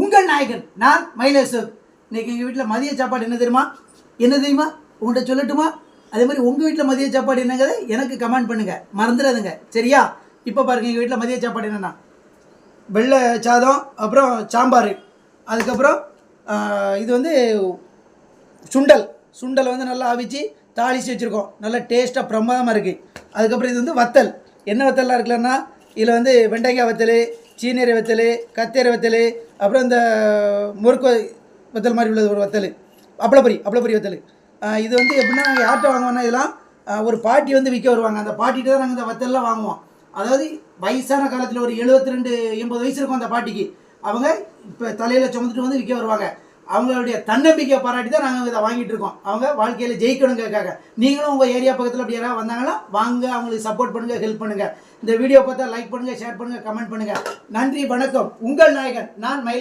உங்கள் நாயகன் நான் மயிலேஸ்வர். இன்னைக்கு எங்கள் வீட்டில் மதிய சாப்பாடு என்ன தெரியுமா? உங்கள்கிட்ட சொல்லட்டுமா? அதே மாதிரி உங்கள் வீட்டில் மதிய சாப்பாடு என்னங்கிறத எனக்கு கமெண்ட் பண்ணுங்கள், மறந்துடாதுங்க சரியா? இப்போ பாருங்கள், எங்கள் வீட்டில் மதிய சாப்பாடு என்னென்னா வெள்ளை சாதம், அப்புறம் சாம்பார், அதுக்கப்புறம் இது வந்து சுண்டலை வந்து நல்லா அவிச்சு தாளித்து வச்சுருக்கோம். நல்லா டேஸ்ட்டாக பிரமாதமாக இருக்குது. அதுக்கப்புறம் இது வந்து வத்தல். என்ன வத்தல்லாம் இருக்குல்லன்னா, இதில் வந்து வெண்டைக்காய் வத்தல், சீனீரை வத்தல், கத்தேரை வத்தல், அப்புறம் இந்த முறுக்கு வத்தல் மாதிரி உள்ளது ஒரு வத்தல், அப்பளப்பொரி வத்தல். இது வந்து எப்படின்னா, நாங்கள் யார்கிட்ட வாங்குவோம்னா, இதெல்லாம் ஒரு பாட்டி வந்து விற்க வருவாங்க. அந்த பாட்டிகிட்ட தான் நாங்கள் இந்த வத்தல்லாம் வாங்குவோம். அதாவது வயசான காலத்தில் ஒரு 72-80 வயசு இருக்கும் அந்த பாட்டிக்கு. அவங்க இப்போ தலையில் சுமந்துட்டு வந்து விற்க வருவாங்க. அவங்களுடைய தன்னம்பிக்கையை பாராட்டி தான் நாங்கள் இதை வாங்கிட்டு இருக்கோம். அவங்க வாழ்க்கையில் ஜெயிக்கணுங்கிறதுக்காக. நீங்களும் உங்கள் ஏரியா பக்கத்தில் அப்படி யாராவது வந்தாங்கன்னா வாங்க, அவங்களுக்கு சப்போர்ட் பண்ணுங்கள், ஹெல்ப் பண்ணுங்கள். இந்த வீடியோ பார்த்தா லைக் பண்ணுங்கள், ஷேர் பண்ணுங்கள், கமெண்ட் பண்ணுங்கள். நன்றி, வணக்கம். உங்கள் நாயகன் நான் மயிலேஸ்வர்.